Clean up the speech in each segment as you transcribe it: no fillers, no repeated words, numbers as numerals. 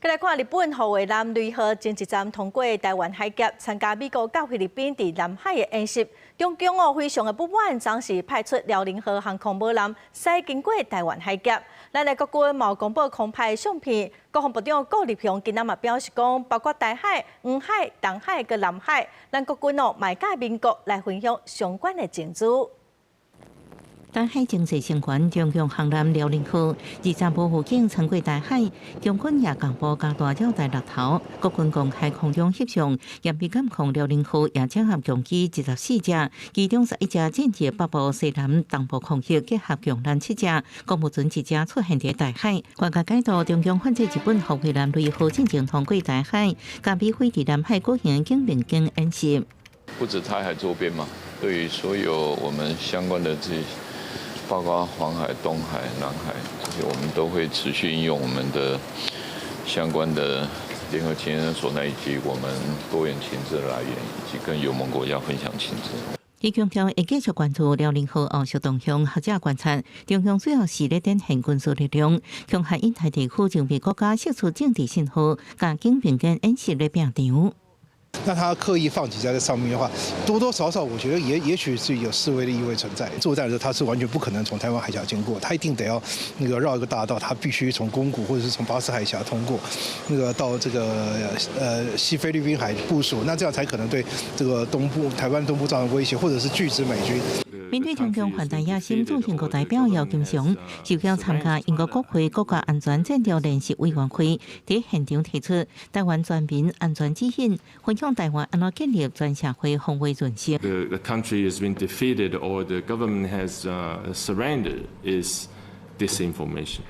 再来看日本护卫舰雷号前一站通过台湾海峡，参加美国到菲律宾伫南海的演习。中共非常的不满，当时派出辽宁号航空母舰驶经过台湾海峡。咱的国军毛公布空拍相片，国防部长顾立雄今仔嘛表示讲，包括台海、黄海、东海佮南海，咱国军卖甲民国来分享相关的证据。台海情势升悬，中共航舰辽宁号23号附近穿过台海，中军也公布加大鸟在六头，国军公开空中翕相，严密监控辽宁号也整合共机14只，其中11只战机北部、西南、东部空域结合共拦7只，国务船1只出现在台海。外界解读中共反制日本护卫舰雷号进行通过台海，加美菲伫南海举行警民间演习。不止台海周边嘛，对于所有我们相关的包括黄海、东海、南海这些，我们都会持续运用我们的相关的联合情研所，以及我们多元情资的来源，以及跟友盟国家分享情资。伊强调会继续关注辽宁号后续动向，学者观察，中共最后是咧展现军事力量，强悍印太地区就被国家释出政治信号，加紧民间演习咧拼场。那他刻意放弃在这上面的话，多多少少我觉得也许是有示威的意味存在。作战的时候他是完全不可能从台湾海峡经过，他一定得要绕一个大道，他必须从宫古或者是从巴士海峡通过，到这个西菲律宾海部署，那这样才可能对这个台湾东部造成威胁，或者是拒止美军。面对中共反弹野心，驻英国代表姚金雄受邀参加英国国会国家安全战略联席委员会，在现场提出台湾全民安全指引，分享台湾安怎建立全社会防卫认识。The country has been defeated or the government has surrendered is disinformation,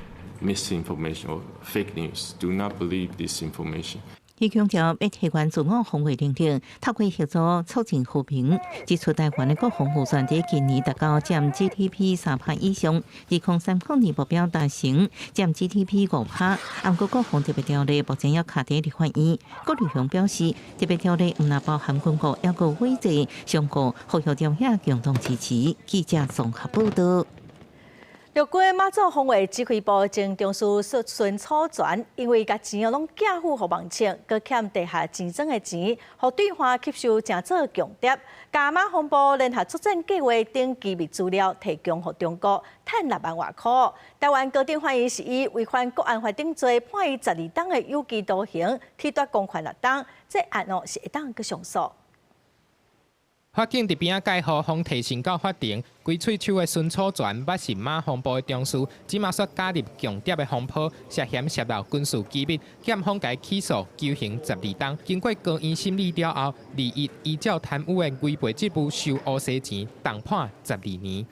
misinformation or fake news. Do not believe this information. 伊强调要提高自我防卫能力，透过协助促进和平。指出台湾的国防预算在今年达到占 GDP 3%以上，2030年目标达成占 GDP 5%。韩国国防特别条例目前要卡在立法院。郭立雄表示，特别条例唔但包含军国，还有威胁，相互呼吁中央共同支持。记者综合报道。陆军马祖防卫指挥部前中士孙楚全，因为甲钱拢寄付互网庆，搁欠地下钱庄的钱，互对方吸收正做强谍，加马防部联合作战计划等机密资料提供互中国，赚6万外块。台湾高等法院是以违反国安法定罪，判伊12档的有期徒刑，褫夺公款6档。这案是会当去上诉。法警伫边仔介护方提审到法庭，规喙手的孙楚全，捌是马防部的中士，即马说加入强谍的风波，涉嫌泄露军事机密，检方甲起诉，求刑12档。经过高院审理了后，2亿依照贪污的违背职务收乌西钱，重判12年。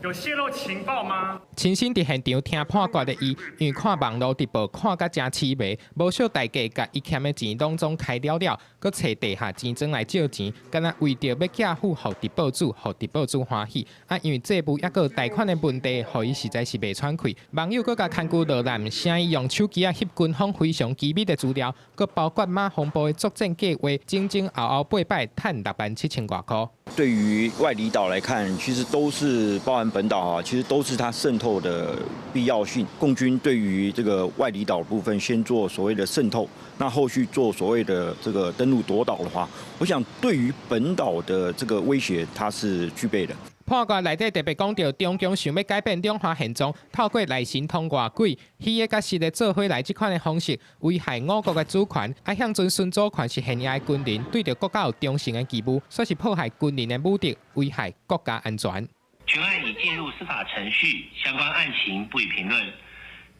有泄露情报吗？亲身伫现场听判决的伊，因为看网络直播看甲真凄迷，无少大家甲伊欠的钱拢总开了，搁找地下钱庄来借钱，敢若为着要寄付互地保主，互地保主欢喜。因为债务抑搁贷款的问题，互伊实在是袂喘气。网友搁甲牵据落难，声伊用手机翕军方非常机密的资料，搁包括马防部的作战计划，前后8摆，赚67000多块。对于外离岛来看，其实都是包含本岛啊，其实都是它渗透的必要性。共军对于这个外离岛部分，先做所谓的渗透，那后续做所谓的这个登陆夺岛的话，我想对于本岛的这个威胁，它是具备的。判决内底特别讲到，中共想要改变中华现状，透过内神通外鬼、虚的甲实的做伙来这款的方式，危害我国的主权，向遵循主权是现役的军人，对着国家有忠诚的义务，说是迫害军人的目的，危害国家安全。全案已进入司法程序，相关案情不予评论。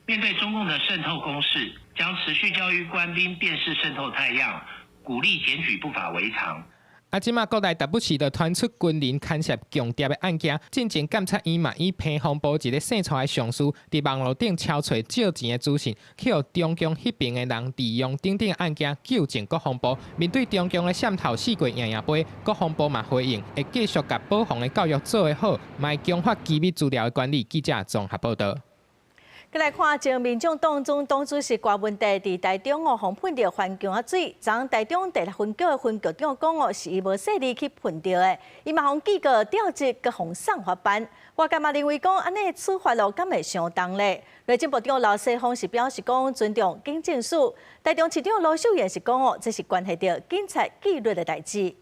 面对中共的渗透攻势，将持续教育官兵辨识渗透态样，鼓励检举不法违常。即马国内特不时就传出军人牵涉强谍的案件，进前检察院嘛以偏防部一个姓蔡的上司，伫网络顶敲找借钱的资讯，去互中共迄边的人利用等等案件纠正国防部。面对中共的渗透4月赢杯，国防部嘛回应会继续甲保防的教育做得好，卖强化机密资料的管理。记者综合报道。再来看，前民众党总党主席郭文哲伫台中互喷到环境啊水，昨台中第6分局的分局长讲是伊无细力去喷到的，伊嘛互记过调职，佮互送法办。我感觉认为讲安尼处罚咯，敢会相当咧。内政部长刘世芳是表示讲尊重警政署，台中市长罗秀燕是讲这是关系到警察纪律的代志。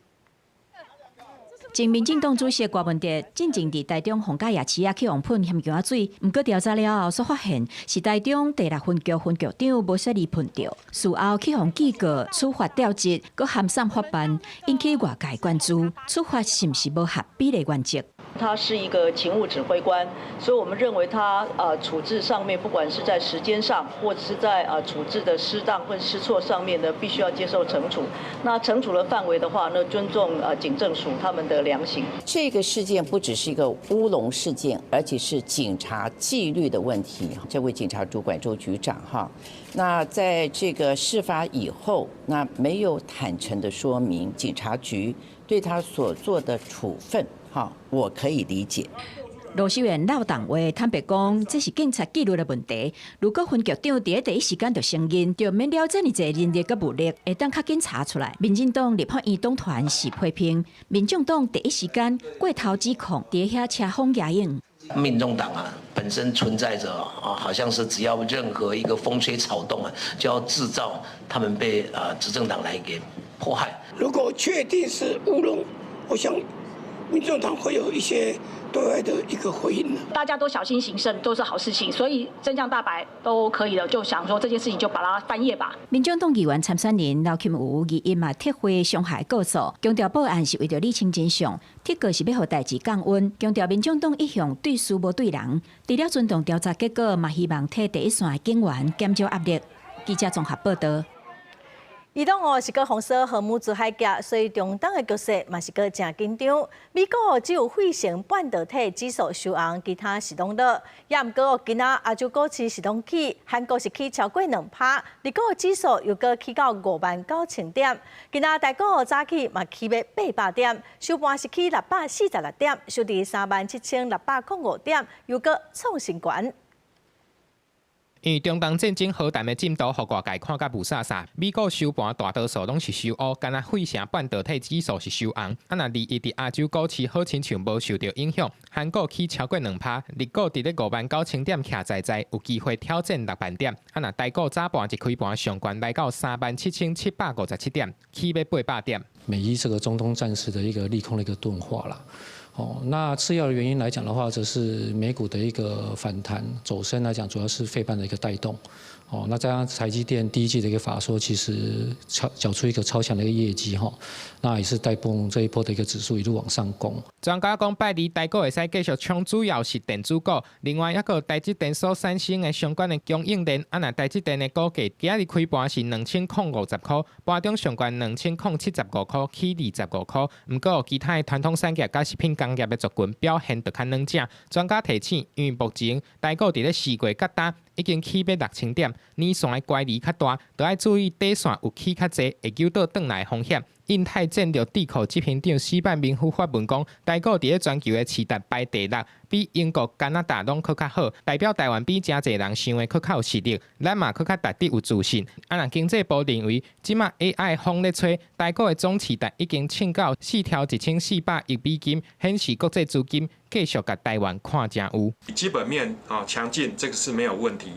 前民进党主席郭文哲进前伫台中逢甲夜市去用喷咸桥水，毋过调查了后，所发现是台中第6分局分局长无细力喷到，事后去互记过处罚调职，佮函送法办，引起外界关注，处罚是毋是无合比例原则？他是一个勤务指挥官，所以我们认为他处置上面，不管是在时间上，或者是在处置的失当或失错上面呢，必须要接受惩处。那惩处的范围的话呢，尊重警政署他们的良心。这个事件不只是一个乌龙事件，而且是警察纪律的问题。这位警察主管周局长哈，那在这个事发以后，那没有坦诚的说明警察局对他所做的处分。好，我可以理解。罗秀燕闹党话坦白讲，这是警察纪律的问题。如果分局长伫第一时间就承认，就免了这么侪人力佮武力，会当较紧查出来。民进党立法院党团是批评，民众党第一时间过头指控，伫遐车风压影。民众党本身存在着好像是只要任何一个风吹草动就要制造他们被执政党来给迫害。如果确定是乌龙，我想民众党会有一些对外的一个回应。大家都小心谨慎都是好事情，所以真相大白都可以了，就想说这件事情就把它翻页吧。民众党议员参选人刘钦武议因嘛撤回伤害告诉，强调报案是为了厘清真相，铁过是要让代志降温，强调民众党一向对事无对人，除了尊重调查结果，嘛希望替第一线的警员减少压力。记者综合报道。伊党是个红色航母自海峡，所以中党的角色嘛是个真紧张。美国只有费城半导体指数收红，其他是动落。也毋过今仔亚洲股市是动起，韩国是起超过2%，日股指数又搁起到59000点。今仔台股早起嘛起要800点，收盘是起646点，收伫37605点，又搁创新高。因为中东战争好淡的进度，互外界看甲雾煞煞。美国收盘大多数拢是收乌，干那费城半导体指数是收红。若利益伫亚洲股市好亲像无受到影响，韩国起超过2%，日股伫咧59000点徛在在，有机会挑战60000点。若台股早盘一开盘上悬来到37757点，起要800点。美伊这个中东战事的一个利空的一个钝化啦。那次要的原因来讲的话，则是美股的一个反弹走升来讲，主要是费半的一个带动。那加上台积电第一季的一个法说，其实缴出一个超强的一个业绩那也是带动这一波的一个指数一路往上攻。专家讲，拜二台股会使继续冲，主要是电子股，另外还有台积电所产生的相关的供应链。若台积电的股价今日开盘是2050块，盘中上悬2075块，起25块。不过其他的传统产业甲食品工业的族群表现就较软正。专家提醒，因为目前台股伫咧4月较大。已经起要6000点，年线的乖离较大，就要注意底线有起较济，会救到转来风险。印太战略智库执行长史班明夫发文讲，台股伫咧全球的市值排第6，比英国、加拿大拢佫较好，代表台湾比真侪人想的佫较有实力，咱嘛佫较值得有自信。若经济部认为，即马 AI 风咧吹，台股的总市值已经冲到4.1400亿美金，显示国际资金继续甲台湾看真有。基本面强劲，这个是没有问题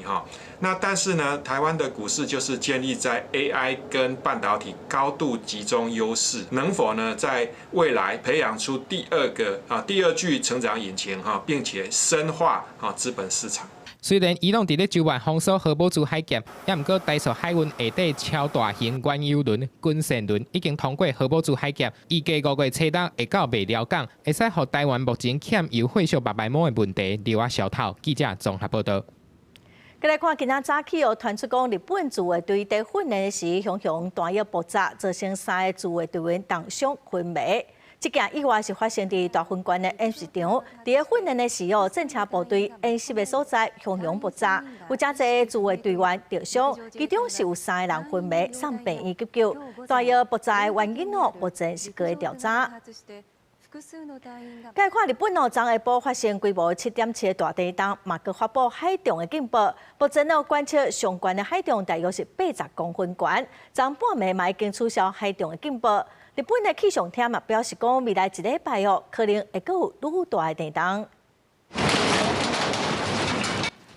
那但是呢，台湾的股市就是建立在 AI 跟半导体高度集中优势，能否呢在未来培养出第二具成长引擎并且深化资本市场。虽然伊拢伫咧9月封锁荷宝珠海峡，也毋过台塑海运下底超大型原油轮、军舰轮已经通过荷宝珠海峡，预计5月初6会到卖寮港，会使互台湾目前欠油火烧白毛的问题留消透。记者综合报道。再来看，今仔早起传出讲日本自卫队在训练时雄弹药爆炸，造成3个自卫队员重伤昏迷。这件意外是发生伫大分县的演习场，伫咧训练的时战车部队演习的所在雄爆炸，有真侪自卫队员受伤，其中是有3个人昏迷，送病院急救。弹药爆炸的原因目前是搁在调查。该看日本昨下晡发生规模7.7的大地震，嘛佮发布海中的警报。目前观测上悬的海中大约是80公分高，昨半暝嘛已经取消海中的警报。日本的气象厅嘛表示讲，未来1礼拜可能会佮有愈大的地震。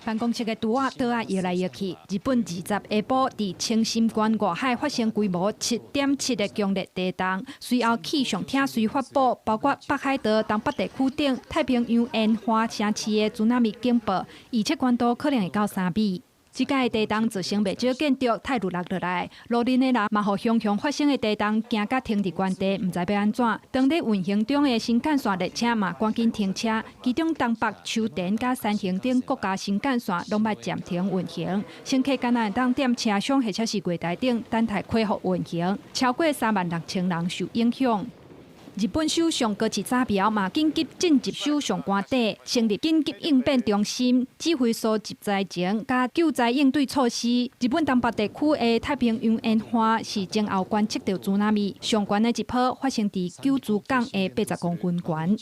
办公室的拄仔倒摇来摇去。日本20下晡伫青森县外海发生规模7.7的强烈地震，随后气象厅随发布包括北海道东北地区等太平洋沿海城市的津波警报，预测高度可能会到3米。即届地震造成袂少建筑太落落来，路人的人嘛，互熊熊发生的地震惊甲停伫原地，毋知要安怎。当伫运行中的新干线列车嘛，赶紧停车。其中东北、秋田甲山形等国家新干线拢要暂停运行，乘客敢若会当踮车厢或者是柜台顶等待恢复运行。超过36000人受影响。日本首相高市早苗嘛紧急进入首相官邸，成立紧急应变中心，指挥所及灾情甲救灾应对措施。日本东北地区的太平洋沿海是前后观测到津波，上悬的一波发生伫九州港的80公分悬。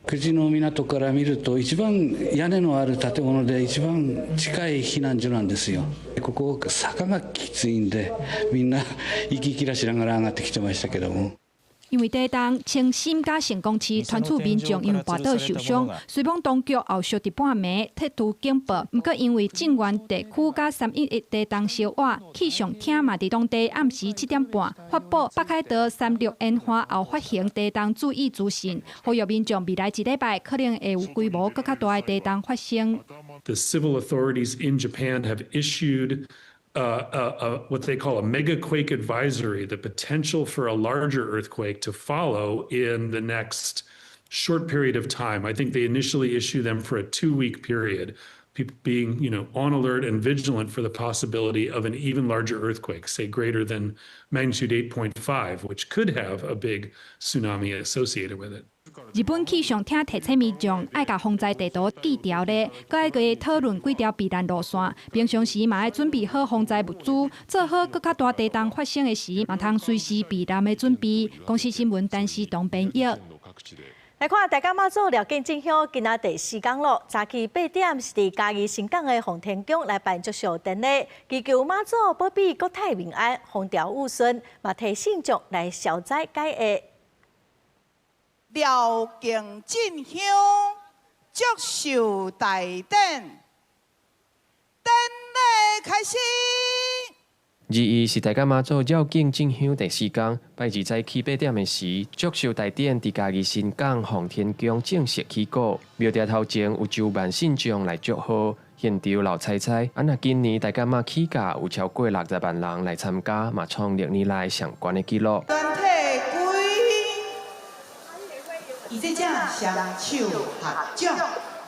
久慈の港から見ると一番屋根のある建物で一番近い避難所なんですよ。ここ坂がきついんでみんな息切らしながら上がってきてましたけども。因为地震，青森甲成功市传出民众因跋倒受伤，随邦当局后续伫半暝贴出警报。毋过因为震源地区甲311地震小瓦，气象厅嘛伫当地暗时7点半发布北海道36沿海后发生地震注意资讯，呼吁民众未来1礼拜可能会有规模更较大的地震发生。The civil authorities in Japan have issued what they call a megaquake advisory, the potential for a larger earthquake to follow in the next short period of time. I think they initially issue them for a 2-week period, people being, on alert and vigilant for the possibility of an even larger earthquake, say greater than magnitude 8.5, which could have a big tsunami associated with it. 日本气象厅提醒民众爱甲风灾地图记条咧，搁爱个讨论几条避难路线，平常时嘛要准备好风灾物资，做好搁较大地震发生的时，嘛通随时避难的准备。公司新闻陈时东编译。来看大家马祖了解真相，今仔第4天咯，早起8点是伫嘉义新港的洪天宫来办祝寿典礼，祈求马祖保庇国泰民安，风调雨顺，嘛提信众来消灾解厄。了敬进香，祝寿大典，典礼开始。22是大家马祖绕境进香第4天，拜二早起8点的时，祝寿大典伫嘉义新港洪天宫正式起鼓。庙埕头前有10万信众来祝贺，现场闹彩彩。那今年大家马起价有超过60万人来参加，嘛创6年来上悬的纪录。以这正双手合掌，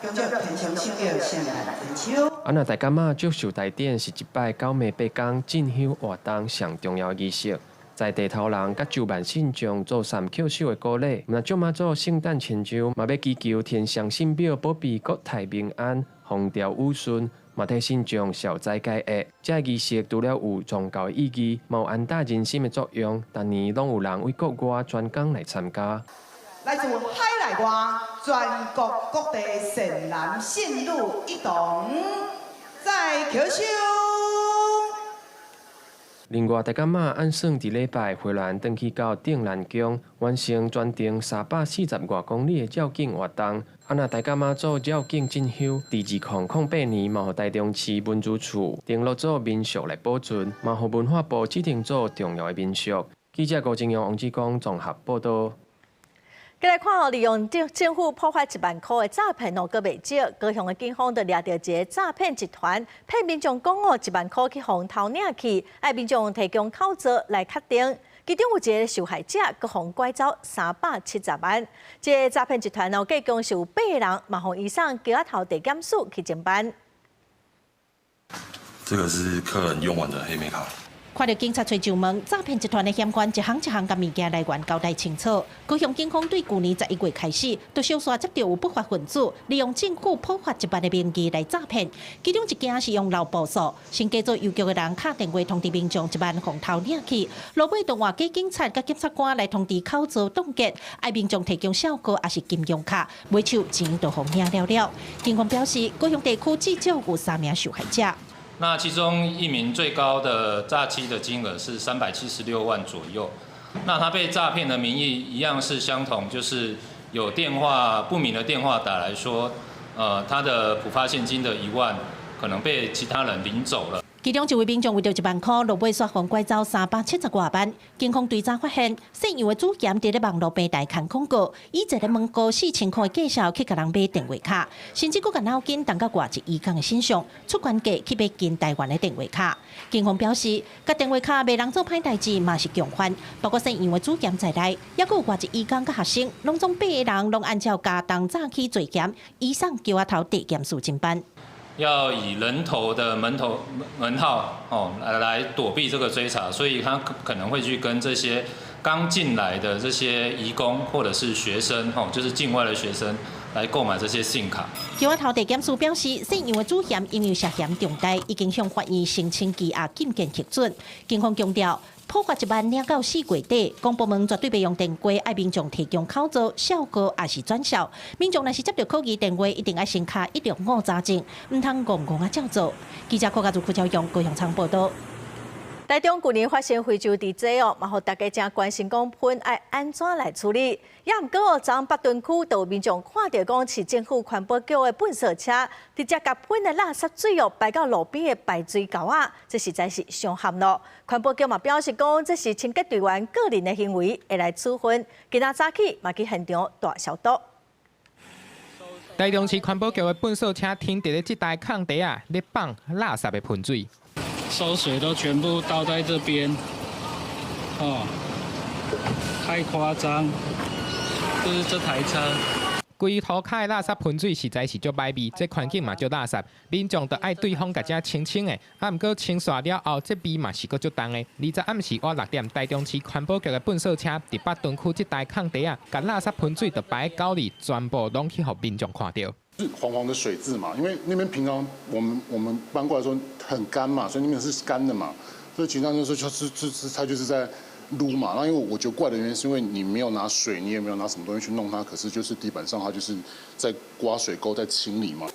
向着平常心要先来伸手。那大家嘛祝寿大典是一摆9暝8天进香活动上重要的仪式，在地头人甲10万信众做3抾手的鼓励。那祝妈祖圣诞前奏，嘛要祈求天上神庙保庇国泰民安，风调雨顺。嘛替信众消灾解厄，这仪式除了有宗教意义，嘛有安大人心的作用。逐年拢有人为国外专工来参加。来自海内外全国各地善男信女一同在祈寿。另外，大家嘛按算伫礼拜回銮登去到定兰宫，完成全程340多公里的绕境活动。那大家嘛做绕境进香，伫2008年嘛，互台中市文资处登录做民俗来保存，嘛互文化部指定做重要的民俗。记者郭正阳、王志光综合报道。再来看利用政府破坏1万块的诈骗阁未少，高雄的警方就抓到一个诈骗集团，骗民众讲1万块去互偷领去，要民众提供口罩来确定。其中有一个受害者，阁互拐走370万。这个诈骗集团计共是有8人，嘛互移送桥仔头地检署去侦办。这个是客人用完的黑莓卡。看到警察找上门，诈骗集团的嫌犯一项一项甲物件来源交代清楚。高雄警方对去年11月开始，就小刷接到有不法分子利用政府普发100的名义来诈骗，其中一件是用老步数，先假做邮局的人敲电话通知民众1万红头领去，落尾就换假警察甲检察官来通知口座冻结，爱民众提供小额也是金融卡，买手钱就互领了了。警方表示，高雄地区至少有3名受害者。那其中一名最高的诈欺的金额是376万左右。那他被诈骗的名义一样是相同，就是有电话不明的电话打来说，他的普发现金的1万可能被其他人领走了。其中一位民众为着1万块，落尾煞还拐走370多万。警方追查发现，姓杨的主嫌伫咧网络平台看广告，以一个问过4000块的介绍去甲人买电话卡，甚至佫甲脑筋动到外一亿元的身上，出关价去买进台湾的电话卡。警方表示，甲电话卡卖人做歹代志嘛是共犯，包括姓杨的主嫌在内，也佫有外一亿元甲学生，拢总8个人拢按照家当诈欺罪嫌，移送桥仔头地检署侦办。要以人头的门号来躲避这个追查，所以他可能会去跟这些刚进来的这些移工或者是学生就是境外的学生来购买这些信卡。桥仔头地检署表示，姓杨的主嫌因为涉嫌重大，已经向法院申请羁押禁见核准。警方强调，普发1万领到4月底，公部门绝对袂用电话爱民众提供口座、小额也是转销。民众若是接到可疑电话，一定要先卡165查证，唔通戆啊照做。记者柯家主用高雄场报道。台中去年发生非洲地震嘛，互大家真关心讲喷要安怎来处理。也毋过，昨北屯区就有民众看到讲市政府环保局的喷射车直接甲喷的垃圾水排到路边的排水沟啊，这实在是伤含咯。环保局嘛表示讲，这是清洁队员个人的行为，会来处分。今仔早起嘛去现场大消毒。台中市环保局的喷射车停伫咧这台空地啊，咧放垃圾的喷水。收水都全部倒在这边，太夸张！就是这台车，规涂骹的垃圾喷水实在是足歹味，这环境嘛足垃圾，民众就爱对方甲遮清清的，啊，毋过清刷了后，这味嘛是佫足重的。20暗时晚6点，台中市环保局的喷射车伫北屯区这台空地啊，甲垃圾喷水就排沟里，全部拢去互民众看到。是黄黄的水渍嘛，因为那边平常我们搬过来说很干嘛，所以那边是干的嘛，所以其实上就是它就是在撸嘛。那因为我觉得怪的原因是因为你没有拿水，你也没有拿什么东西去弄它，可是就是地板上它就是在刮水沟在清理嘛。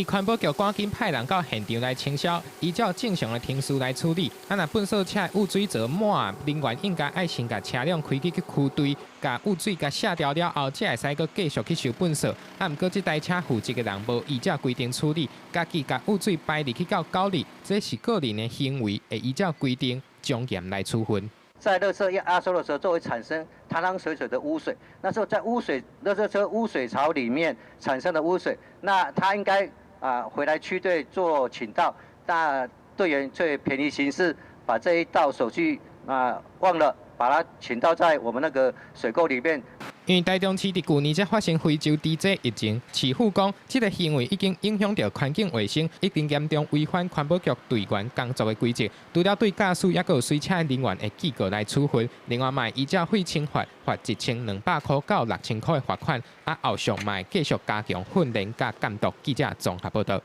环保局赶紧派人到现场来清消，依照正常的程序来处理。啊，若喷射车污水则满，人员应该爱先甲车辆开去驱队。甲污水甲卸掉了后，才会使佫继续去收喷射。啊，毋过这台车负责的人无依照规定处理，家己甲污水排入去到沟里，这是个人的行为，会依照规定将严来处分。在垃圾压缩的时候，就会产生汤汤水水的污水。那时候在垃圾车污水槽里面产生的污水，那他应该回来区队做请到，那队员却便宜行事，把这一道手续忘了。把它请到在我们那个水沟里面。因为台中市伫去年才发生非洲地震疫情，市府讲，这个行为已经影响到环境卫生，已经严重违反环保局队员工作的规则。除了对驾驶也有随车人员的记过来处分，另外嘛依照废清罚1200块到6000块的罚款，后续嘛继续加强训练甲监督。记者综合报道。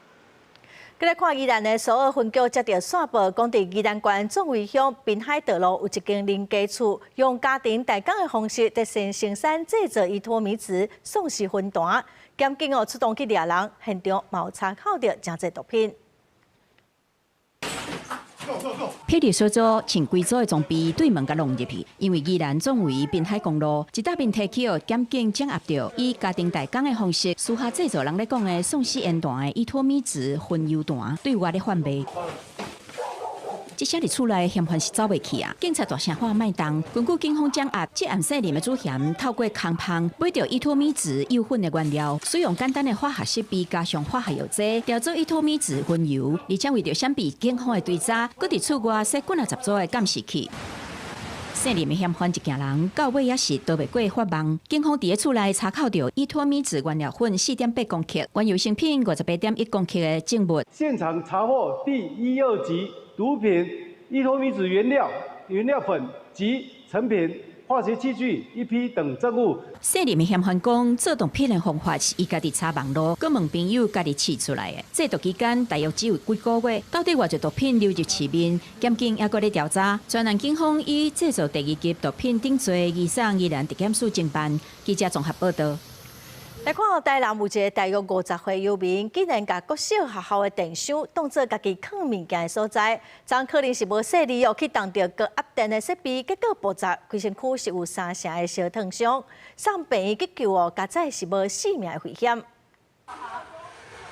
再来看宜兰的首尔分局接到线报，讲伫宜兰县壮围乡滨海道路有一间林家厝，用家庭代工的方式在生产制造伊托米纸，送是分单。检警出动去抓人，现场冇查扣到真侪毒品。霹雳所组请规组的装备对门甲弄入去，因为宜兰总为滨海公路，一大边提起检警掌握到以家庭代工的方式，私下制造人咧讲的送死烟弹的伊托米纸混油弹，对外咧贩卖。这些日厝内嫌犯是走袂去啊！警察大声喊卖动，根据警方掌握，这暗色林的主嫌透过空芳买到伊托米纸油混的原料，使用简单的化学设备加上化学药剂调做伊托米纸混油，而且为着闪避警方的追查，搁伫厝外设滚10组的监视器。姓林的嫌犯一家人到尾也是逃袂过法网。警方伫咧厝内查扣到伊托米纸原料粉4.8公克，原油成品58.1公克的证物。现场查获第1、2级毒品依托米脂原料粉及成品化学器具一批等证物。谢林嫌犯讲，做毒品的方法是伊家己查网络，佮问朋友家己试出来的。制毒期间大约只有几个月，到底偌侪毒品流入市面，检警也搁咧调查。专案警方以制造第二级毒品定罪，移送宜兰地检署侦办。记者综合报道。来看台南有一个大约50岁游民，竟然把国小学校的电箱当作家己藏物件的所在，昨可能是无细腻去当着高压电的设备，结果爆炸，规身躯是有3成的烧烫伤，送病院急救加载是无性命的危险。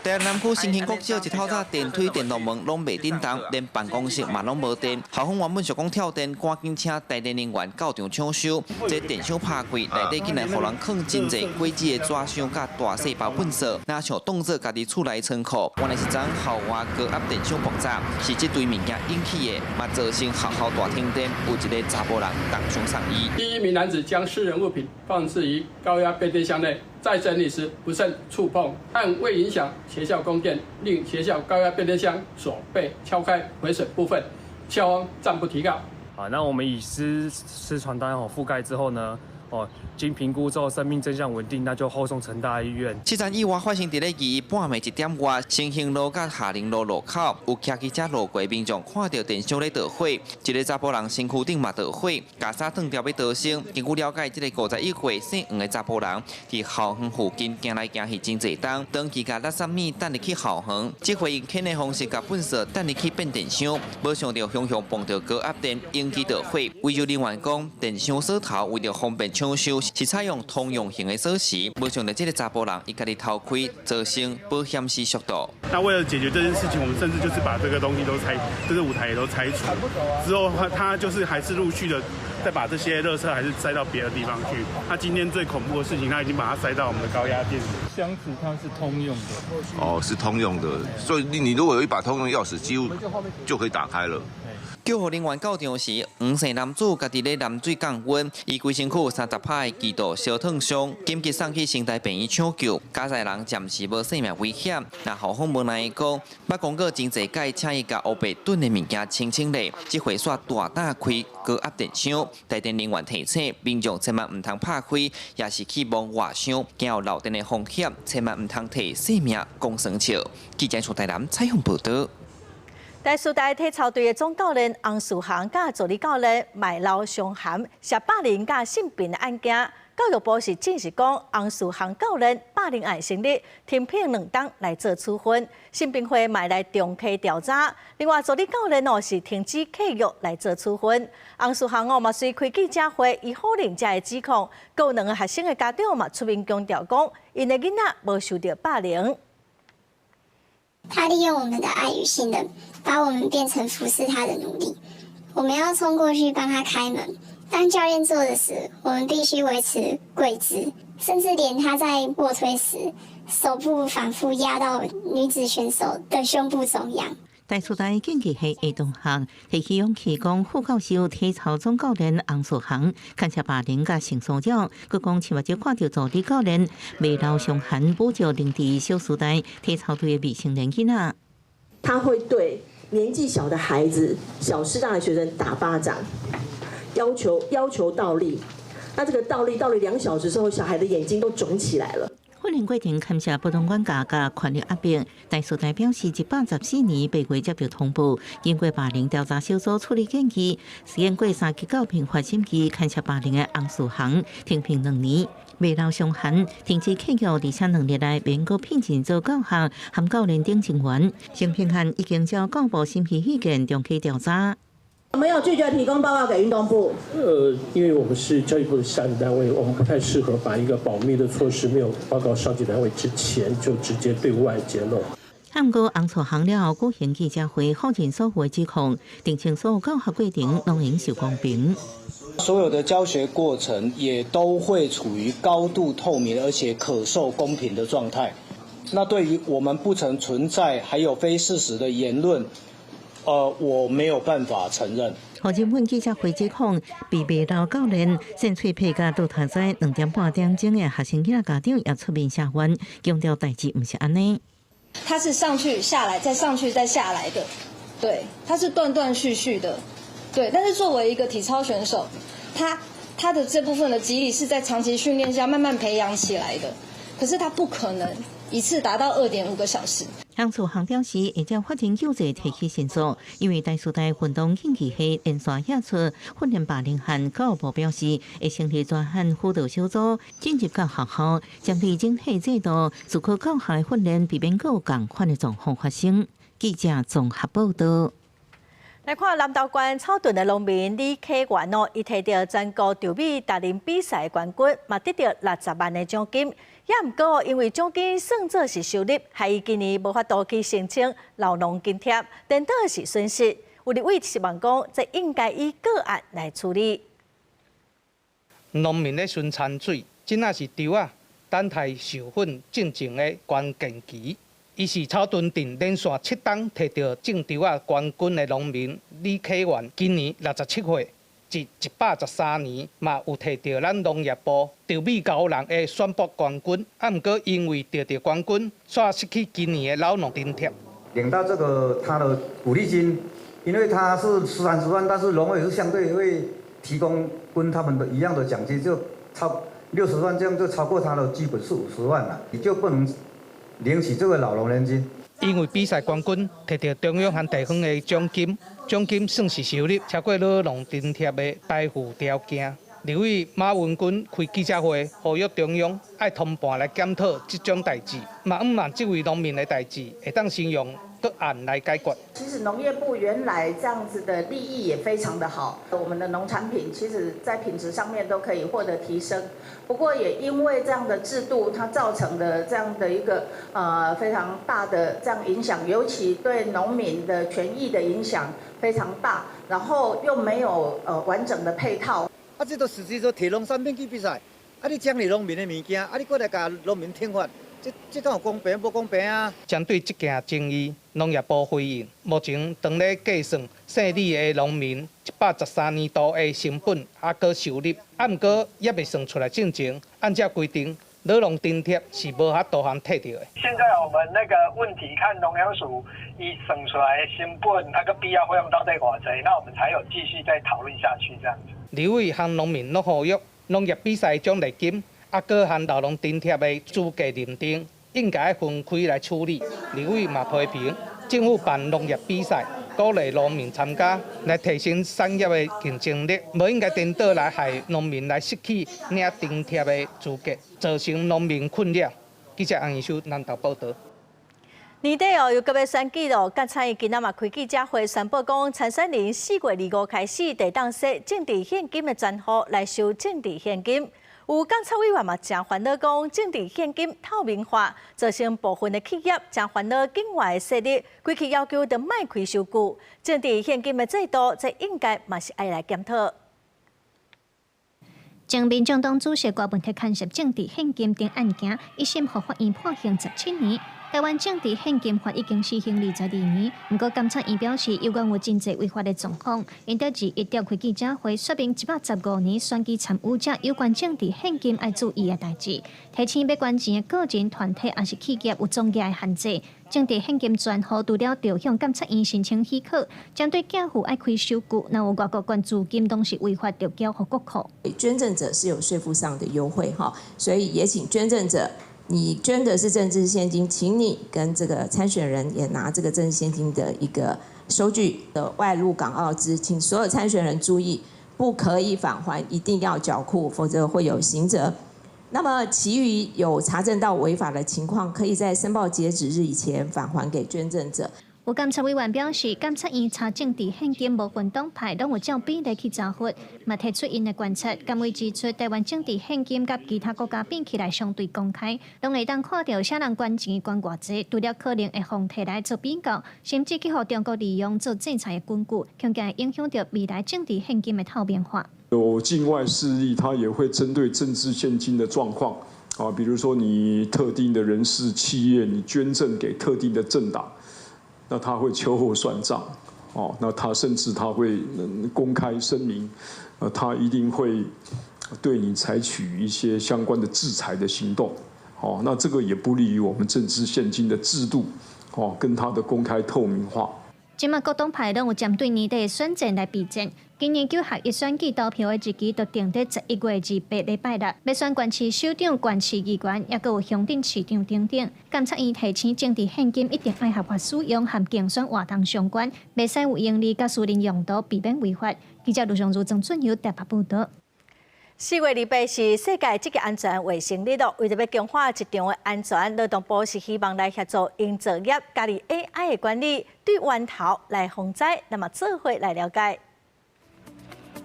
台南区新兴国小一透早电梯、电路门拢袂叮当，连办公室嘛拢无电。校方原本想讲跳电，赶紧请台电人员到场抢修。这电箱拍开，内底竟然互人藏真侪鬼子的纸箱甲大细胞粪扫，哪像当作家己厝内仓库。原来是昨校外高压电箱爆炸，是这堆物件引起的，嘛造成学校大停电，有一个查甫人当场送医。第一名男子将私人物品放置于高压变电箱内。 在整理时不慎触碰，但未影响学校供电，令学校高压变电箱所被敲开毁损部分，校方暂不提告。好，那我们以湿传单覆盖之后呢，经评估之后生命真相稳定，那就后送成大医院。这场意外发生在2半暝1点外，新兴路甲下林路路口，有骑机车路过民众看到电箱咧着火，一个查甫人身躯顶嘛着火，家衫脱掉要逃生。根据了解，这个51岁姓黄的查甫人，伫校园附近行来行去真侪冬，当期甲垃圾米等入去校园，这回用轻的方式甲粪扫等入去变电箱，没想到熊熊碰到高压电，引起着火。维修人员讲，电箱锁头为了方便抢修，是采用通用型的锁匙，没想到这个查甫人伊家己偷开，造成保险丝速度。那为了解决这件事情，我们甚至就是把这个东西都拆，就是舞台也都拆除。之后他就是还是陆续的再把这些垃圾还是塞到别的地方去。那今天最恐怖的事情，他已经把它塞到我们的高压电箱子，它是通用的。哦，是通用的，所以你如果有一把通用钥匙，几乎就可以打开了。 救护人员到场时，黄姓男子家己咧淋水降温，伊规身躯30拍的极度烧烫伤，紧急送去新台病院抢救，加载人暂时无生命危险。那校方无奈伊讲，捌讲过真侪届，请伊甲黑白炖的物件清咧，即回煞大打开高压电箱，台电人员提醒民众千万唔通拍开，也是去望外箱，惊有漏电的风险，千万唔通摕性命讲生笑。记者从台南采访报道。 台师大体操队的总教练洪树航甲助理教练麦老相含涉霸凌甲性平的案件，教育部是证实讲洪树航教练霸凌案成立，停聘2档来做处分，性平会卖来重启调查。另外助理教练是停止契约来做处分。洪树航嘛随开记者会，以否认这个指控，有2个学生的家长嘛出面强调讲，因的囡仔无受到霸凌。 他利用我们的爱与信任，把我们变成服侍他的奴隶。我们要冲过去帮他开门。当教练做的事，我们必须维持跪姿，甚至连他在卧推时，手部反复压到女子选手的胸部中央。 台师大竞技系A同学提起勇气讲，副教授体操总教练洪树航牵涉霸凌甲性骚扰，佮讲前日看到助理教练未留伤痕，补救领地小师大体操队的未成年囡仔。他会对年纪小的孩子、小师大的学生打巴掌，要求倒立。那这个倒立2小时之后，小孩的眼睛都肿起来了。 训练过程牵涉不同管家甲权力压迫，台师大表示114年8月接到通报，经过霸凌调查小组处理建议，实验过3期教评发审期牵涉霸凌的洪树航停聘2年，未留伤痕，停止契约，而且2日内免阁聘请做教学含教练等成员。性平案已经交教部审批意见，重启调查。 我们有拒绝提供报告给运动部。因为我们是教育部的下级单位，我们不太适合把一个保密的措施没有报告上级单位之前就直接对外揭露。不过，洪树航了后举行记者会，否认所有的指控，澄清所有教学过程拢应受公平。所有的教学过程也都会处于高度透明而且可受公平的状态。那对于我们不曾存在还有非事实的言论。 我没有办法承认。何金芬记者会指控，被未留教练先吹皮甲到头在2点半钟的学生囡仔家长也出面下冤，强调代志不是安尼。他是上去下来，再上去再下来的，对，它是断断续续的，对。但是作为一个体操选手，他的这部分的肌力是在长期训练下慢慢培养起来的，可是他不可能一次达到2.5个小时。杨楚航表示，会将发展救济提起申诉，因为大苏台运动近期系连续演出训练霸凌犯教育部表示，会成立专项辅导小组，进入各学校，针对整体制度，自可教学训练，避免有同款的状况发生。记者综合报道。来看南投县草屯的农民李启元哦，伊摕到全国稻米达人比赛冠军，嘛得到60万的奖金。也毋过，因为奖金算作是收入，害伊今年无法度去申请劳农津贴，等到是损失。有立委希望讲，这应该以个案来处理。农民咧寻产水，真正是稻啊等待授粉进前的关键期。伊是草屯镇连续7档摕到种稻啊冠军的农民李启元，今年67岁，至113年嘛有摕到咱农业部稻米高人的选拔冠军，啊毋过因为得到冠军，煞失去今年的劳农津贴。领到这个他的鼓励金，因为他是30万，但是农委是相对会提供跟他们的一样的奖金，就超60万，这样就超过他的基本是50万了，你就不能领取这个老农年金。因为比赛冠军摕到中央和地方的奖金，奖金算是收入超过劳农津贴的排付条件。立委马文君开记者会，呼吁中央爱通盘来检讨这种代志，嘛毋让这位农民的代志会当先用个案来解决。其实农业部原来这样子的利益也非常的好，我们的农产品其实在品质上面都可以获得提升。不过也因为这样的制度，它造成的这样的一个非常大的这样影响，尤其对农民的权益的影响非常大，然后又没有完整的配套。啊，这都实际说提农产品去比赛，啊，你奖励农民的物件，啊，你过来甲农民听法，这种有公平不公平啊？针对这件争议，农业部回应，目前正咧计算胜利的农民113年度的成本，啊，搁收入，啊，毋过也未算出来进前，按照规定，劳农津贴是无法度通摕到的。现在我们那个问题看农粮署伊算出来的成本，那个必要费用到底偌济，那我们才有继续再讨论下去这样子。立委和农民都呼吁，农业比赛奖励金，啊，搁和劳农津贴的资格认定，应该分开来处理。立委嘛批评政府办农业比赛，鼓励农民参加，来提升产业的竞争力，无应该颠倒来害农民来失去领津贴的资格，造成农民困扰。记者杨义修南投报道。年底哦，又搁要选举咯，甲参议今仔嘛开记者会宣布讲，参选人4月25开始，得当设政治现金的专户来收政治现金。有监察委员嘛真烦恼讲，政治现金透明化，造成部分的企业真烦恼境外的势力，规起要求着卖开收据。政治现金的制度，这应该嘛是爱来检讨。将民众党主席郭文泰牵涉政治现金等案件，一审予法院判刑17年。台湾政治现金法已经施行22年，不过监察院表示，有关有真侪违法的状况，因得自一调开记者会，说明115年选举参与者有关政治现金要注意的代志，提醒要捐钱的个人、团体还是企业有总额的限制。政治现金专户除了要向监察院申请许可，针对假户爱开收据，若有外国捐资金，都是违法，就交予国库。捐赠者是有税负上的优惠哈，所以也请捐赠者。你捐的是政治现金，请你跟这个参选人也拿这个政治现金的一个收据的外入港澳支，请所有参选人注意，不可以返还，一定要缴库，否则会有刑责。那么，其余有查证到违法的情况，可以在申报截止日以前返还给捐赠者。有监察委员表示，监察院查政治现金无分党派，拢有照比例去查获，嘛提出因的观察。监委指出，台湾政治现金甲其他国家比起来相对公开，拢会当看到啥人捐钱捐偌济，除了可能会互摕来做比较，甚至去互中国利用做制裁的工具，恐惊会影响到未来政治现金的透明化。有境外势力，他也会针对政治现金的状况啊，比如说你特定的人士、企业，你捐赠给特定的政党。那他会秋后算账，哦，那他甚至他会公开声明，他一定会对你采取一些相关的制裁的行动，哦，那这个也不利于我们政治现金的制度，哦，跟它的公开透明化。今麦各党派拢有针对年底的选战来备战。今年9合1选举投票的日期就定在11月28礼拜六，要选县市首长、县市议员，也阁有乡镇市长等等。监察院提醒，政治现金一定要合法使用，和竞选活动相关，袂使有盈利甲私人用途，避免违法。记者卢尚如、郑俊友台北报道。4月28是世界职业安全卫生日咯，为着要强化职场的安全，劳动部是希望来协助因作业加入 AI 的管理，对源头来防灾。那么做伙来了解。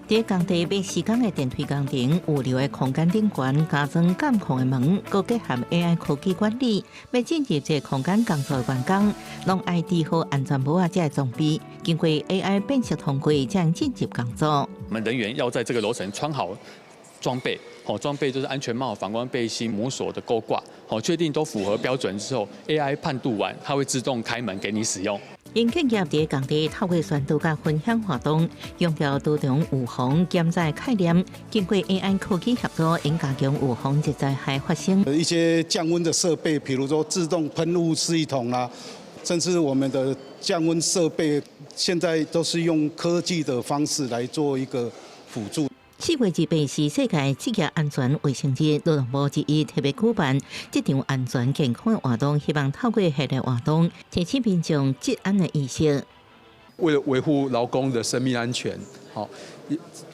在工地要施工的电梯工程、物流的空间顶悬加装监控的门，佮结合 AI 科技管理，要进入这空间工作的员工，拢爱戴好安全帽啊，才会装备。经过 AI 辨识通过，才能进入工作。我们人员要在这个楼层穿好装备，装备就是安全帽、反光背心、母锁的钩挂，确定都符合标准之后 ，AI 判读完，它会自动开门给你使用。因企业在工地透过宣导甲分享活动，强调多重预防减灾概念，经过 AI 科技协助，应加强预防这灾害发生。一些降温的设备，比如说自动喷雾系统啦，甚至我们的降温设备，现在都是用科技的方式来做一个辅助。4月28是世界职业安全卫生日，劳动部之一特别举办这场安全健康的活动，希望透过系列活动，提醒民众职安的意识。为了维护劳工的生命安全，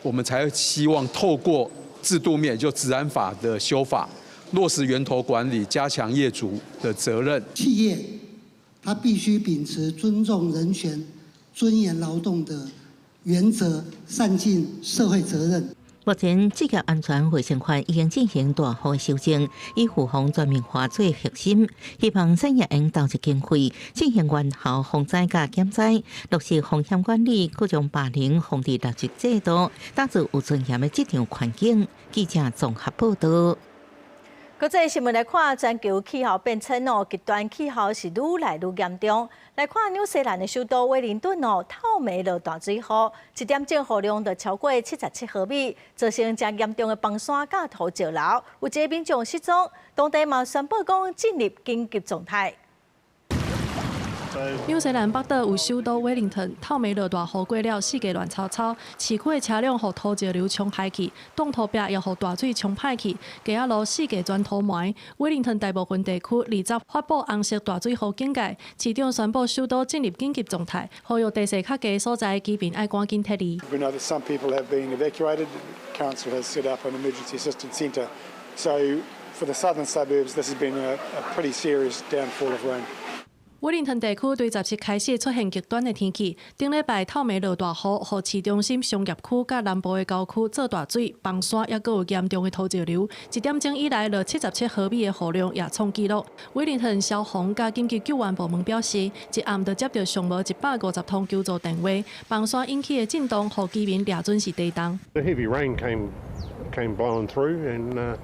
我们才希望透过制度面，就治安法的修法，落实源头管理，加强业主的责任。企业它必须秉持尊重人权、尊严劳动的原则，善尽社会责任。目前，职业安全卫生法已经进行大幅修正，以预防全面化做核心，希望产业用投入经费进行源头防灾甲减灾，落实风险管理，各种霸凌防治垃圾制度，打造有尊严的职场环境。记者综合报道。国际新闻来看，全球气候变迁极端气候是愈来愈严重。来看纽西兰的首都威灵顿透梅勒大水河，1点钟雨量就超过77毫米，造成真严重的崩山甲土石流，有一个民众失踪，当地嘛宣布讲进入紧急状态。纽西兰北岛有首都威灵顿，透梅勒大雨过了，四界乱糟糟，市区的车辆互土石流冲坏去，挡土壁也互大水冲歹去，街仔路四界全土埋。威灵顿大部分地区20发布红色大水雨警戒，市长宣布首都进入紧急状态，呼吁地势较低所在的居民要赶紧撤离。We know that some people have been evacuated. Council has set up an emergency assistance centre. So for the southern suburbs, this has been a pretty serious downfall of rain. 威灵顿地区对17开始出现极端的天气，顶礼拜透梅勒大雨，互市中心商业区甲南部的郊区做大水、崩山，也阁有严重的土石流。1点钟以来，落77毫米的雨量也创纪录。威灵顿消防甲紧急救援部门表示，一暗就接到上无150通救助电话，崩山引起的震动，互居民抓准是地动。The heavy rain came blowing through and.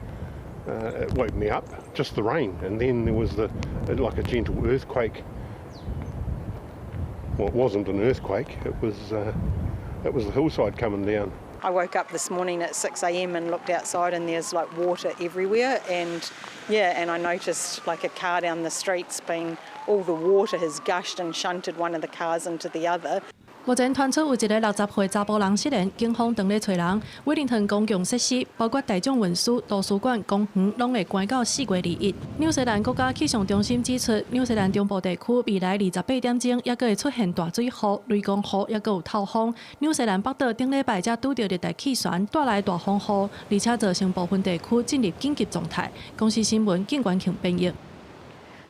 It woke me up, just the rain, and then there was like a gentle earthquake. Well, it wasn't an earthquake. It was the hillside coming down. I woke up this morning at 6 a.m. and looked outside, and there's like water everywhere, and I noticed like a car down the street's been all the water has gushed and shunted one of the cars into the other. 目前传出有一个60岁查甫人失联，警方正在找人。威灵顿公共设施，包括大众运输、图书馆、公园，拢会关到4月21。纽西兰国家气象中心指出，纽西兰中部地区未来28点钟，也阁会出现大水雨、雷公雨，也阁有透风。纽西兰北岛顶礼拜才拄到热带气旋带来大风雨，而且造成部分地区进入紧急状态。公司新闻警官强编译。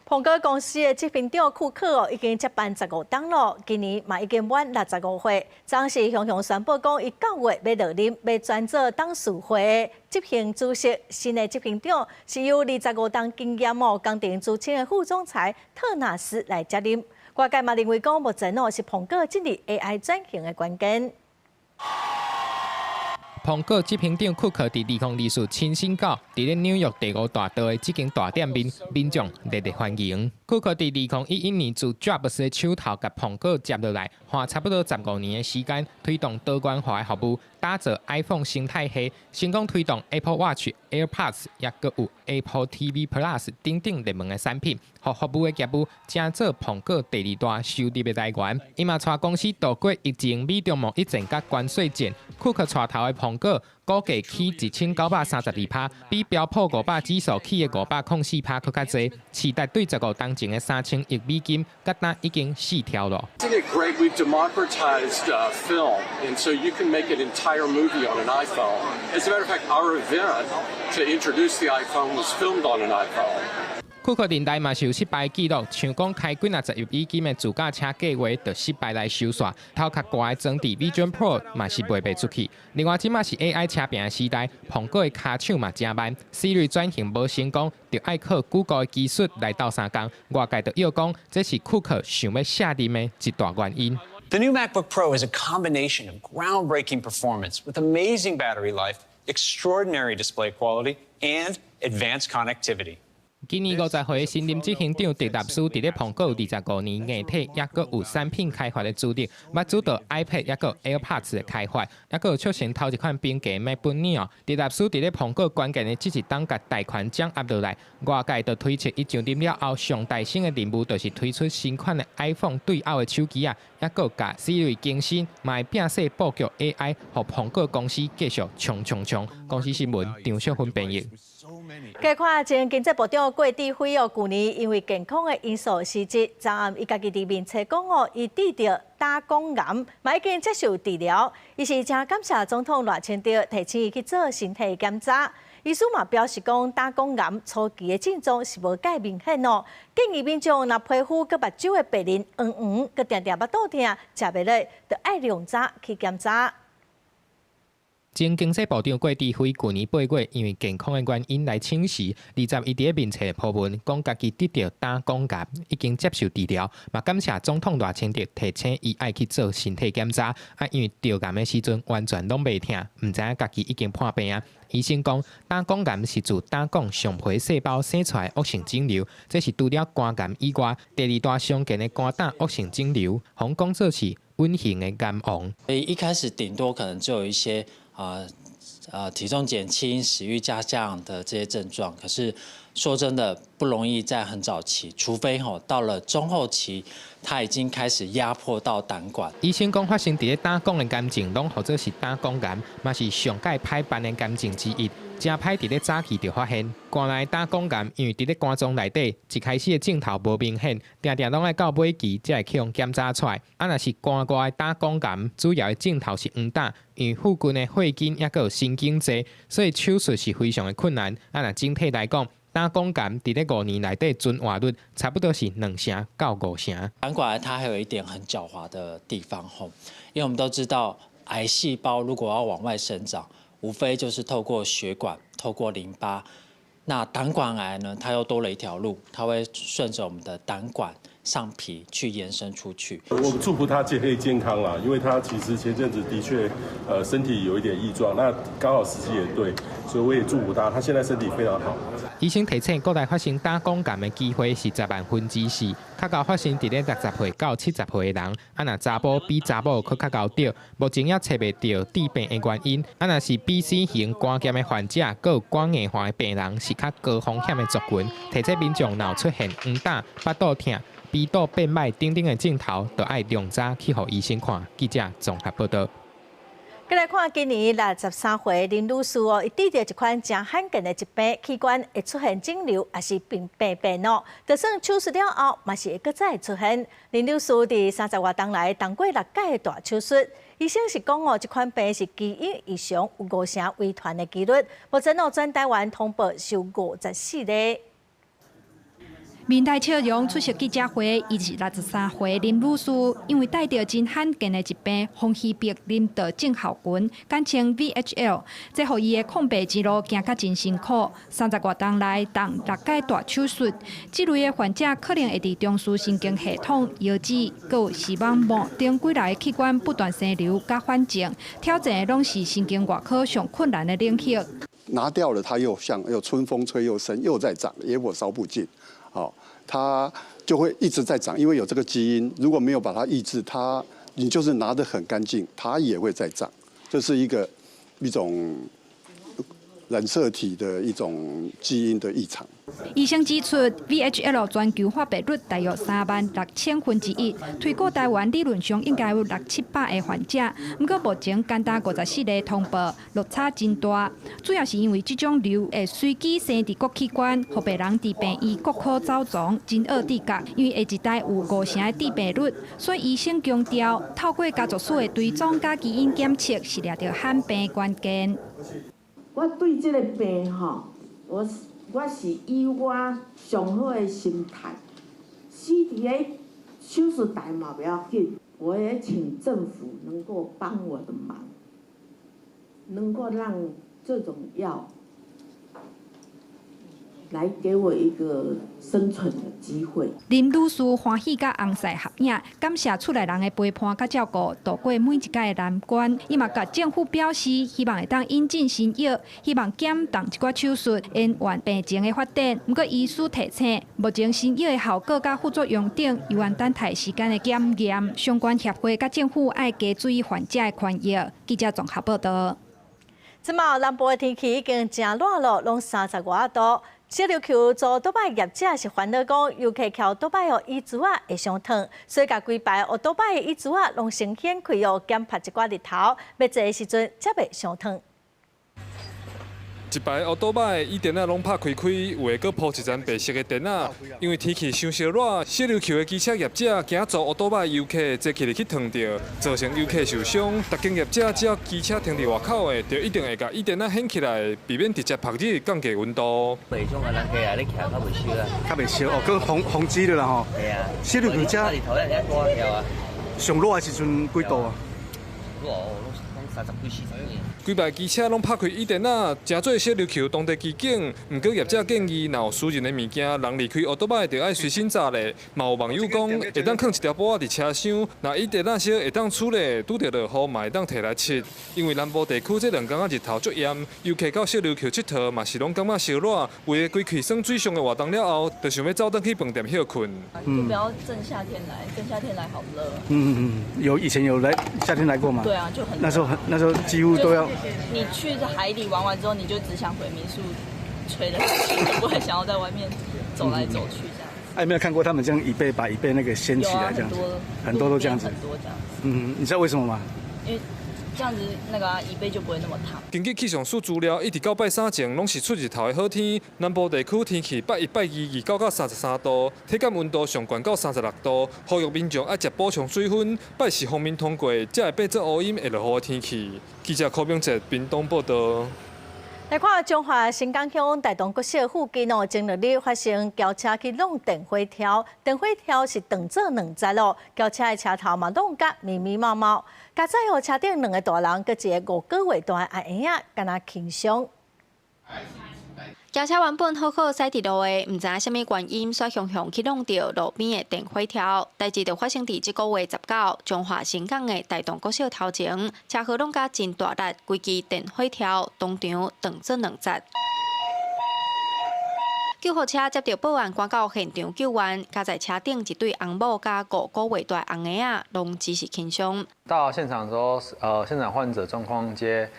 苹果公司的执行长库克已经接班15档了，今年嘛已经满65岁。当时雄雄宣布讲，伊9月要落任，要转做董事会执行主席。新的执行长是由25档经验工程资深的副总裁特纳斯来接任。外界嘛认为讲，目前是苹果进入 AI 转型的关键。苹果执行长库克伫2024亲身到伫咧纽约第5大道的这间大店面，民众热烈欢迎。库克伫2011年自 Jobs 的手头甲苹果接落来，花差不多15年的时间，推动多元化的服务，打造 iPhone 生态系，成功推动 Apple Watch、AirPods， 也阁有 Apple TV Plus 等等热门的产品，互服务的业务正做苹果第二大收入的来源。伊嘛带公司度过疫情、美中贸易战甲关税战，库克带头的苹果股价起1932%，比标普500指数起的504%更较侪，市值对15当前的3000亿美金，甲单已經4條咯。Isn't it great? We've democratized film, and so you can make an entire movie on an iPhone. As a matter of fact, our event to introduce the iPhone was filmed on an iPhone. 库克年代嘛是有失败记录，像讲开几若10亿美金的自驾车计划，就失败来收煞。头壳挂的装置 Vision Pro 嘛是卖袂出去。另外，即马是 AI 车屏的时代，苹果的卡手嘛真慢 ，Siri 转型无成功，就爱靠 Google 的技术来斗相共。外界就要讲，这是库克想要下任的一大原因。The new MacBook Pro is a combination of groundbreaking performance with amazing battery life, extraordinary display quality, and advanced connectivity. 今年50岁的新任执行长迪达斯伫咧苹果有25年硬体，也阁有产品开发的资历，捌主导 iPad 也阁 AirPods 的开发，也阁有促成头一款平价 MacBook Neo。迪达斯伫咧苹果关键的只一档甲贷款降压落来，外界就推测伊上任了后上大新的任务，就是推出新款的 iPhone 对偶的手机啊，也阁甲 Siri 更新，嘛会拼势布局 AI， 互苹果公司继续冲。公司新闻张淑芬编译。加看前经济部长郭志辉去年因为健康的因素辞职，昨暗伊家己伫面册讲伊得着胆管癌，嘛已经接受治疗。伊是真感谢总统赖清德提请伊去做身体检查。医师嘛表示讲，胆管癌初期的症状是无介明显哦，建议民众若皮肤佮目睭的白鳞黄，佮定定腹肚痛、食袂落，就爱量早去检查。前经济部长郭志辉去年8月因为健康的原因来请辞，21伫面册铺文讲家己得到胆管癌，已经接受治疗，嘛感谢总统赖清德提醒伊爱去做身体检查，因为得癌的时阵完全拢袂痛，唔知影家己已经破病啊。医生讲，胆管癌是自胆管上皮细胞生出来恶性肿瘤，这是除了肝癌以外第二大常见的肝胆恶性肿瘤，红讲做是温型的癌王。所以一开始顶多可能就有一些体重减轻、食欲下降的这些症状，可是说真的不容易在很早期，除非到了中后期，它已经开始压迫到胆管。医生讲发生伫咧胆管的癌症，拢或者是胆管癌，嘛是上界歹办的癌症之一。真歹伫咧早期就发现，肝内胆管癌因为伫咧肝脏内底，一开始的镜头无明显，定定拢爱到尾期才会去用检查出来。若是肝外的胆管癌，主要的镜头是黄疸，因为附近的血筋也有神经质，所以手术是非常的困难。若整体来讲，胆管癌伫咧5年内底存活率差不多是2成到5成。胆管癌它还有一点很狡猾的地方因为我们都知道，癌细胞如果要往外生长，无非就是透过血管、透过淋巴。那胆管癌呢，它又多了一条路，它会顺着我们的胆管上皮去延伸出去。我祝福他可以健康啦，因为他其实前阵子的确身体有一点异状，那刚好时机也对，所以我也祝福他现在身体非常好。医生提醒，国内发生胆管癌的机会是10万分之4，较高发生伫咧60岁到70岁的人。若查甫比查某佫较高着，目前也找袂到致病的原因。若是 B、C 型肝炎的患者，佫有肝硬化的病人是较高风险的族群。提醒民众若出现黄疸、腹肚痛、鼻窦变歹等等的镜头，就爱量早去互医生看。记者综合报道。再来看今年63岁林女士伊得到一款真罕见的疾病，器官会出现肿瘤，也是病变哦。就算手术了后，嘛是会搁再出现。林女士伫30外冬来动过6届的大手术，医生是讲这款病是基因异常，有5成遗传的几率。目前全台湾通报受54例。面带笑容出席记者会，伊是63岁林女士，因为带着真罕见的疾病——红细病淋巴症候群，简称 VHL， 这互伊的抗病之路行甲真辛苦。30外冬来动6届大手术，这类的患者可能会伫中枢神经系统、腰子、佮有视网膜等几类器官不断生瘤甲反症，挑战的拢是神经外科上困难的领域。拿掉了，它又春风吹又生，又在长，野火烧不尽。它就会一直在长，因为有这个基因，如果没有把它抑制，你就是拿得很干净，它也会再长。这是一种染色体的一种基因的异常。医生指出 ，VHL 全球发病率大约36000分之1，推过台湾理论上应该有600-700个患者，不过目前简单54个通报，落差真大。主要是因为这种瘤会随机生伫各器官，互病人伫病院各科走踪，真恶治觉。因为下一代有5成的致病率，所以医生强调，透过家族史的追踪甲基因检测是抓到罕病关键。我对这个病我是以我上好的心态，死伫个手术台嘛不要紧，我也请政府能够帮我的忙，能够让这种药来给我一个生存的机会。林女士欢喜甲红婿合影，感谢厝内人的陪伴甲照顾，度过每一届的难关。伊嘛甲政府表示，希望会当引进新药，希望减重一寡手术，延缓病情的发展。不过医师提醒，目前新药的效果甲副作用等，有待等待时间的检验。相关协会甲政府爱加注意患者的权益。记者综合报道。即马南部的天气已经真热了，拢30外度。小琉球做倒摆业者是烦恼讲，游客翘倒摆哦椅子啊会伤疼，所以甲规排学倒摆的椅子啊，拢先掀开哦，减晒一寡日头，要坐的时阵才袂伤疼。一排学倒摆椅垫仔拢拍开，有的搁铺一层白色的垫仔。因为天气伤烧热，小琉球的机车业者惊坐学倒摆游客坐起来去烫着，造成游客受伤。各间业者只要机车停伫外口的，就一定会甲椅垫仔掀起来，避免直接拍日降低温度。白种啊，人家啊，你徛较袂烧啊。较袂烧哦，搁风机了啦吼。系啊。小琉球遮上热的时阵几度啊？热哦，拢30几40度。规排机车拢拍开椅垫仔，真做小琉球当地机警。不过业者建议，若有私人的物件，人离开学倒摆就要随身查咧。嘛有网友讲，会当放一条布仔伫车厢，若椅垫仔小会当处理，拄着落雨嘛会当摕来擦。因为南部地区这2天日头足炎，游客到小琉球佚佗嘛是拢感觉烧热，为了规气爽水上的活动了后，就想要走倒去饭店休困。就不要正夏天来，正夏天来好热。以前有来夏天来过吗？对啊，就很。那时候几乎都要。你去海里玩完之后，你就只想回民宿吹冷气，就不会想要在外面走来走去这样子。有没有看过他们这样把椅背那个掀起来这样子？很多都这样子。很多这样子。你知道为什么吗？因为这样子那个椅背就不会那么烫。根据气象署资料，一直到拜3前拢是出日头的好天。南部地区天气拜1、拜2 29到33度，体感温度上悬到36度。呼吁民众爱食补充水分，拜4方面通过，才会变作乌阴会落雨的天气。记者柯明哲屏东报道。来看中华新港乡大同国小附近哦，前2日发生轿车去弄电火条，电火条是断做2节咯，轿车的车头嘛弄甲密密麻麻，加载哦车顶2个大人，佮一个5个月大的阿婴仔，敢若轻伤。轿车原本好好驶伫路的，唔知什么原因，却向去弄到路边的电火条。代志就发生伫这个月19，中华新港的大同国小头前，车祸弄甲真大力，规支电火条当场断做2节。救护车接到报案，赶到现场救援，加在车顶一对翁某加5个月大翁仔仔，拢只是轻伤。到现场的时候，现场患者状况皆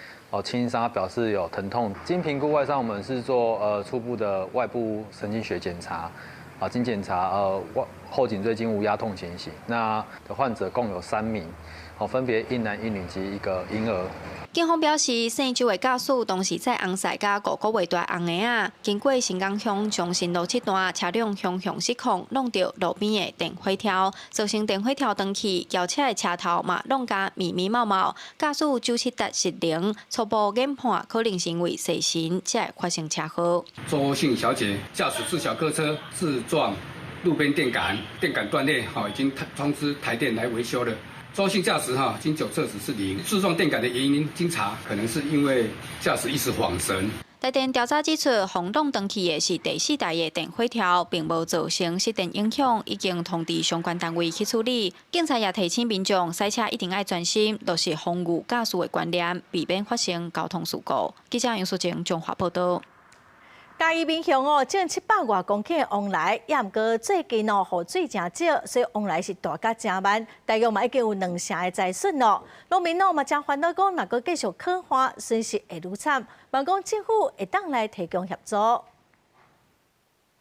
轻伤，表示有疼痛。经评估外伤，我们是做初步的外部神经学检查，经检查后颈椎筋无压痛情形。那患者共有3名，分别1男1女及1个婴儿。警方表示，姓周的驾驶当时在红赛加5个月大翁仔仔，经过新港乡中心路7段，车辆向失控，弄到路边的电火条，造成电火条断去，轿车的车头嘛弄甲密密麻麻，驾驶97达失灵，初步研判可能是因为细心才会发生车祸。周姓小姐驾驶自小客车自撞路边电杆，电杆断裂，已经通知台电来维修了。周姓驾驶经酒测值是0，自撞电杆的原因经查，可能是因为驾驶一时恍神。台电调查指出，轰动断去的是第4台的电火条，并无造成失电影响，已经通知相关单位去处理。警察也提醒民众，驶车一定要专心，落实防御驾驶的观念，避免发生交通事故。记者杨淑晴综合报道。嘉义民雄种700多公顷的往来，也毋过最近雨水真少，所以往来是大甲真慢，大约嘛已经有2成的灾损咯。农民嘛真烦恼讲，若阁继续开花，损失会愈惨。望讲政府会当来提供协助。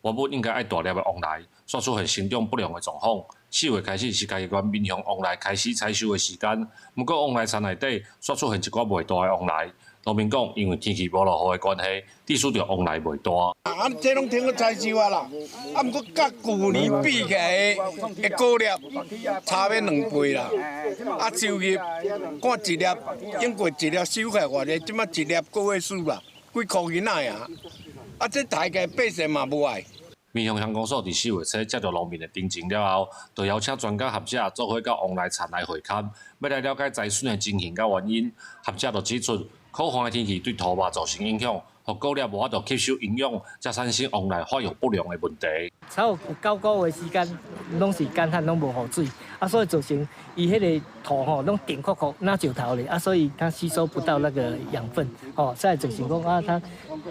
原本应该爱大粒的往来，刷出现生长不良的状况。4月开始是嘉义县民雄往来开始采收的时间，不过往来田内底刷出现一寡袂大的往来。农民讲，因为天气无落雨的关系，致使着往来袂大。这拢听过采收啊啦，毋过甲旧年比起来的高粒差要2倍啦。收入看一粒用过一粒收起来偌济，即摆一粒个月数啦，几箍银仔啊！这大家百姓嘛无爱。民雄乡公所伫4月初接到农民的订正了后，就邀请专家学者做伙到往来田来会勘，要来了解灾损的情形甲原因。学者就指出，酷寒的天气对土壤造成影响，互谷粒无法度吸收营养，才产生往来发育不良的问题。超有9个月时间，拢是干旱，拢无雨水，所以造成伊迄个土拢顶壳壳，那石头咧，所以它吸收不到那个养分，所以造成讲它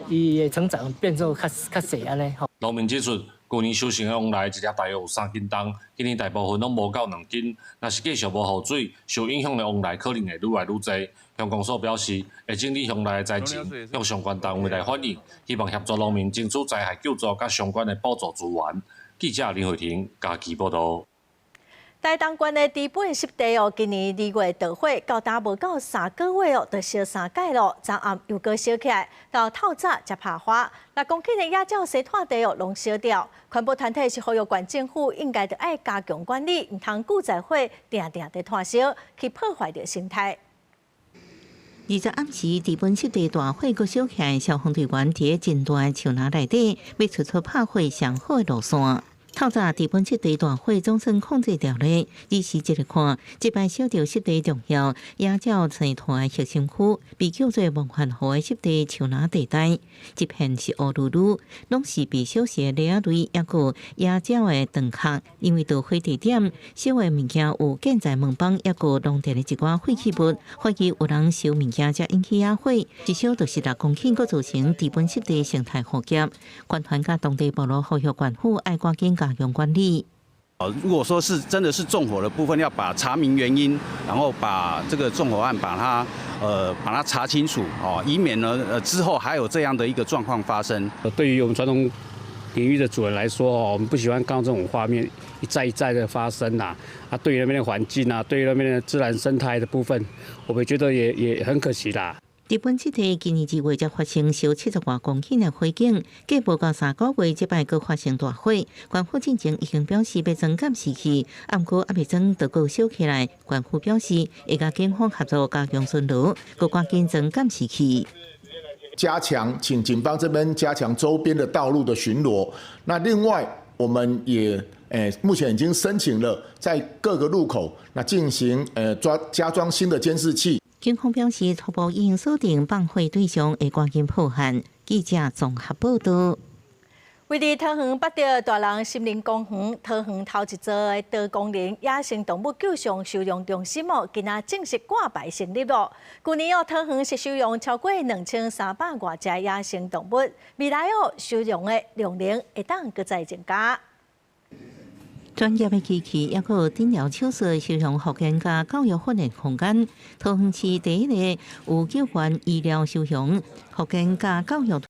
伊的成长变做较细安尼。农民指出，去年收成的往来一粒大约有3斤重，今年大部分拢无到2斤。若是继续无雨水，受影响的往来可能会愈来愈侪。乡公所表示，会整理乡内的灾情，向相关单位来反映，希望协助农民争取灾害救助甲相关的补助资源。记者林慧婷嘉义报道。台东县的治本湿地今年2月大火，到达无到3个月就烧3届咯，昨暗又搁烧起来，到透早才拍花。6公顷的野鸟生态地拢烧掉。环保团体是呼吁县政府应该着爱加强管理，唔通旧在火定定在炭烧，去破坏着生态。20暗时，治本湿地大火搁烧起来，消防队员伫真大的树林内底，要找出拍火上好的路线。透早，治本湿地大火总算控制掉了。日时一日看，即摆烧着湿地重要野鸟生态的核心区，被叫做梦幻湖的湿地树林地带，一片是乌噜噜，拢是被烧死的梨仔类，抑个野鸟的断壳。因为大火地点烧的物件有建材门板，抑个弄掉的一寡废弃物，怀疑有人烧物件才引起野火。一烧就是6公顷，搁造成治本湿地生态浩劫。官团甲当地部落呼吁县府爱赶紧加强管理。如果说是真的是纵火的部分，要把查明原因，然后把这个纵火案把它查清楚哦，以免呢之后还有这样的一个状况发生。对于我们传统领域的主人来说哦，我们不喜欢看到这种画面一再一再的发生呐。对于那边的环境啊，对于那边的自然生态的部分，我们觉得也很可惜啦。治本湿地今年2月才发生烧70多公顷的火警，过无到3个月，即摆阁发生大火。县府进前已经表示要增减士气，不过还未增就阁烧起来。县府表示会甲警方合作加强巡逻，阁赶紧增减士气。请警方这边加强周边的道路的巡逻。那另外，我们也目前已经申请了在各个路口进行加装新的监视器。警方表示，初步已经锁定放火对象，会赶紧破案。记者综合报道。位伫桃园北调大人森林公园，桃园头一座的多功能野生动物救伤收容中心今仔正式挂牌成立咯。去年桃园是收容超过2300多只野生动物，未来收容的量能会当搁再增加。专业的机器也有诊疗手术收容福建甲教育训练空间。桃园市第一个有救援医疗收容福建甲教育。